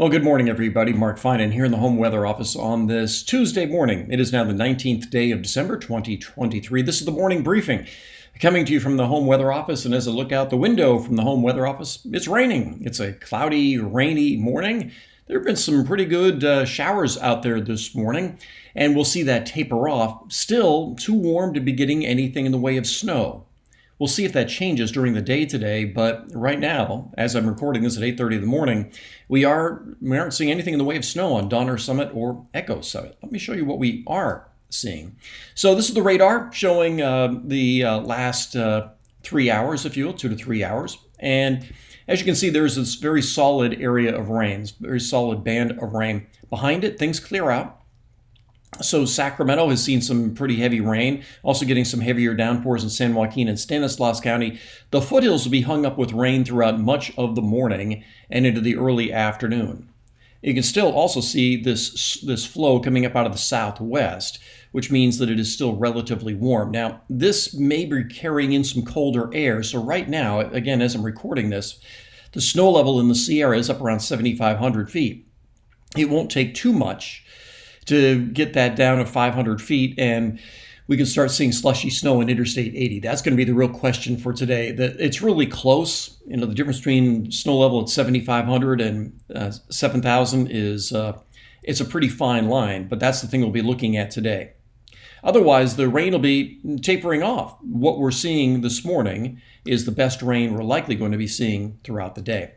Well, good morning, everybody. Mark Finan here in the home weather office on this Tuesday morning. It is now the 19th day of December, 2023. This is the morning briefing coming to you from the home weather office. And as I look out the window from the home weather office, it's raining. It's a cloudy, rainy morning. There have been some pretty good showers out there this morning, and we'll see that taper off. Still too warm to be getting anything in the way of snow. We'll see if that changes during the day today, but right now, as I'm recording this at 8:30 in the morning, we aren't seeing anything in the way of snow on Donner Summit or Echo Summit. Let me show you what we are seeing. So this is the radar showing the last 3 hours, if you will, 2 to 3 hours. And as you can see, there's this very solid area of rain, very solid band of rain. Behind it, things clear out. So Sacramento has seen some pretty heavy rain, also getting some heavier downpours in San Joaquin and Stanislaus County. The foothills will be hung up with rain throughout much of the morning and into the early afternoon. You can still also see this flow coming up out of the southwest, which means that it is still relatively warm. Now, this may be carrying in some colder air. So right now, again, as I'm recording this, the snow level in the Sierra is up around 7,500 feet. It won't take too much to get that down to 500 feet, and we can start seeing slushy snow in Interstate 80. That's going to be the real question for today. It's really close. You know, the difference between snow level at 7,500 and 7,000 is it's a pretty fine line, but that's the thing we'll be looking at today. Otherwise, the rain will be tapering off. What we're seeing this morning is the best rain we're likely going to be seeing throughout the day.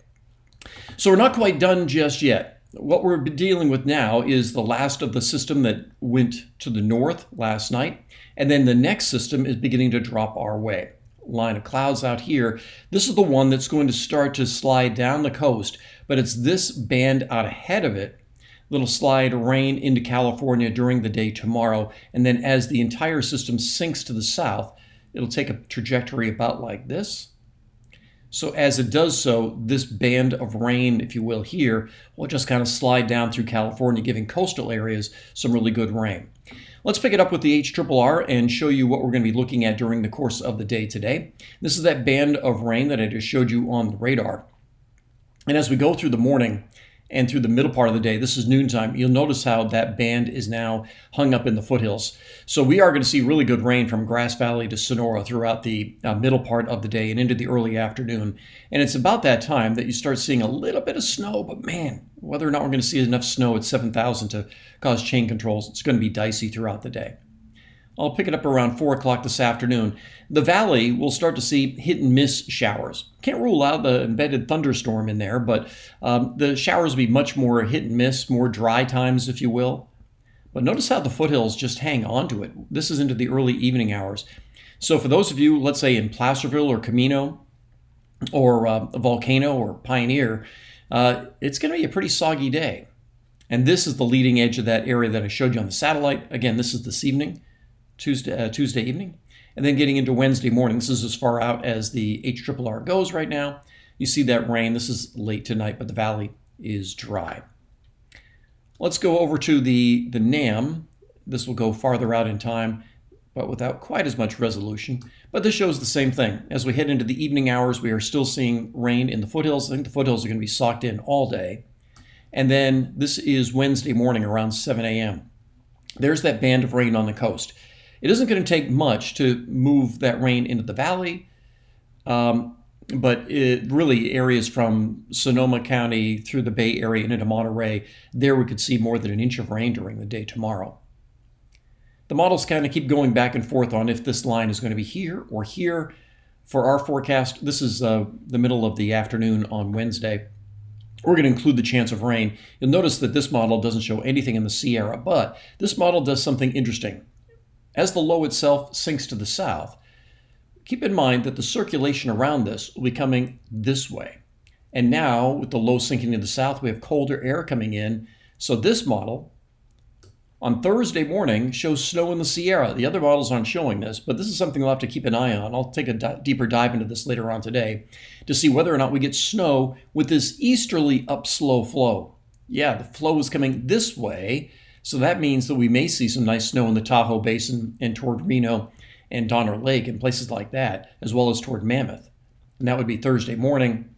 So we're not quite done just yet. What we're dealing with now is the last of the system that went to the north last night, and then the next system is beginning to drop our way. Line of clouds out here. This is the one that's going to start to slide down the coast, but it's this band out ahead of it that'll slide rain into California during the day tomorrow, and then as the entire system sinks to the south, it'll take a trajectory about like this. So as it does so, this band of rain, if you will, here, will just kind of slide down through California, giving coastal areas some really good rain. Let's pick it up with the HRRR and show you what we're going to be looking at during the course of the day today. This is that band of rain that I just showed you on the radar. And as we go through the morning and through the middle part of the day, this is noontime, you'll notice how that band is now hung up in the foothills. So we are going to see really good rain from Grass Valley to Sonora throughout the middle part of the day and into the early afternoon. And it's about that time that you start seeing a little bit of snow, but man, whether or not we're going to see enough snow at 7,000 to cause chain controls, it's going to be dicey throughout the day. I'll pick it up around 4 o'clock this afternoon. The valley will start to see hit and miss showers. Can't rule out the embedded thunderstorm in there, but the showers will be much more hit and miss, more dry times, if you will. But notice how the foothills just hang on to it. This is into the early evening hours. So for those of you, let's say in Placerville or Camino or Volcano or Pioneer, it's going to be a pretty soggy day. And this is the leading edge of that area that I showed you on the satellite. Again, this is this evening. Tuesday evening, and then getting into Wednesday morning. This is as far out as the HRRR goes right now. You see that rain. This is late tonight, but the valley is dry. Let's go over to the NAM. This will go farther out in time, but without quite as much resolution. But this shows the same thing. As we head into the evening hours, we are still seeing rain in the foothills. I think the foothills are going to be socked in all day. And then this is Wednesday morning around 7 a.m. There's that band of rain on the coast. It isn't going to take much to move that rain into the valley, but it really areas from Sonoma County through the Bay Area and into Monterey, there we could see more than an inch of rain during the day tomorrow. The models kind of keep going back and forth on if this line is going to be here or here. For our forecast, this is the middle of the afternoon on Wednesday. We're going to include the chance of rain. You'll notice that this model doesn't show anything in the Sierra, but this model does something interesting. As the low itself sinks to the south, keep in mind that the circulation around this will be coming this way. And now, with the low sinking to the south, we have colder air coming in. So this model, on Thursday morning, shows snow in the Sierra. The other models aren't showing this, but this is something we'll have to keep an eye on. I'll take a deeper dive into this later on today to see whether or not we get snow with this easterly upslow flow. Yeah, the flow is coming this way. So that means that we may see some nice snow in the Tahoe Basin and toward Reno and Donner Lake and places like that, as well as toward Mammoth. And that would be Thursday morning.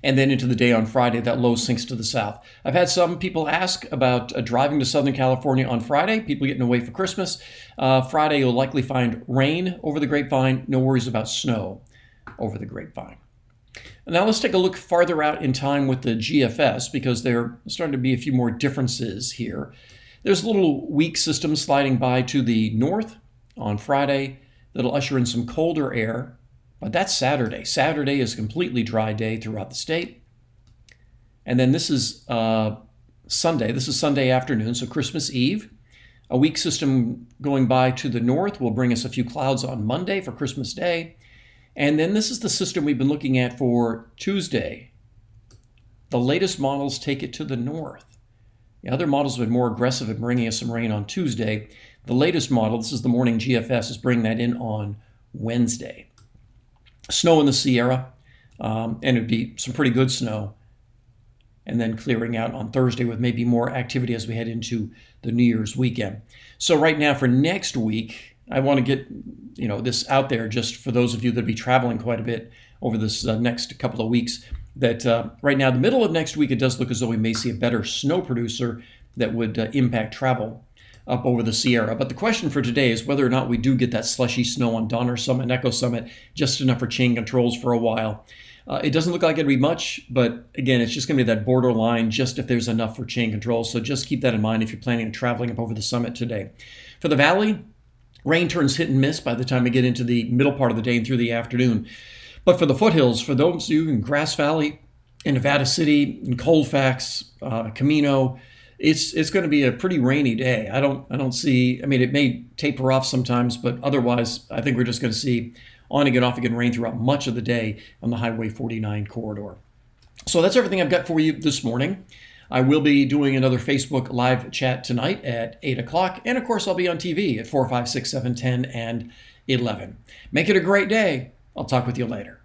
And then into the day on Friday, that low sinks to the south. I've had some people ask about driving to Southern California on Friday, people getting away for Christmas. Friday, you'll likely find rain over the grapevine. No worries about snow over the grapevine. Now let's take a look farther out in time with the GFS, because there are starting to be a few more differences here. There's a little weak system sliding by to the north on Friday that'll usher in some colder air. But that's Saturday. Saturday is a completely dry day throughout the state. And then this is Sunday. This is Sunday afternoon, so Christmas Eve. A weak system going by to the north will bring us a few clouds on Monday for Christmas Day. And then this is the system we've been looking at for Tuesday. The latest models take it to the north. The other models have been more aggressive in bringing us some rain on Tuesday. The latest model, this is the morning GFS, is bringing that in on Wednesday. Snow in the Sierra, and it'd be some pretty good snow, and then clearing out on Thursday with maybe more activity as we head into the New Year's weekend. So right now for next week, I want to get this out there just for those of you that will be traveling quite a bit over this next couple of weeks, that right now, the middle of next week, it does look as though we may see a better snow producer that would impact travel up over the Sierra. But the question for today is whether or not we do get that slushy snow on Donner Summit and Echo Summit, just enough for chain controls for a while. It doesn't look like it'll be much, but again, it's just going to be that borderline, just if there's enough for chain controls. So just keep that in mind if you're planning on traveling up over the summit today. For the valley, rain turns hit and miss by the time we get into the middle part of the day and through the afternoon. But for the foothills, for those of you in Grass Valley, in Nevada City, in Colfax, Camino, it's going to be a pretty rainy day. I don't see, it may taper off sometimes, but otherwise, I think we're just going to see on again, off again rain throughout much of the day on the Highway 49 corridor. So that's everything I've got for you this morning. I will be doing another Facebook live chat tonight at 8 o'clock. And of course, I'll be on TV at 4, 5, 6, 7, 10, and 11. Make it a great day. I'll talk with you later.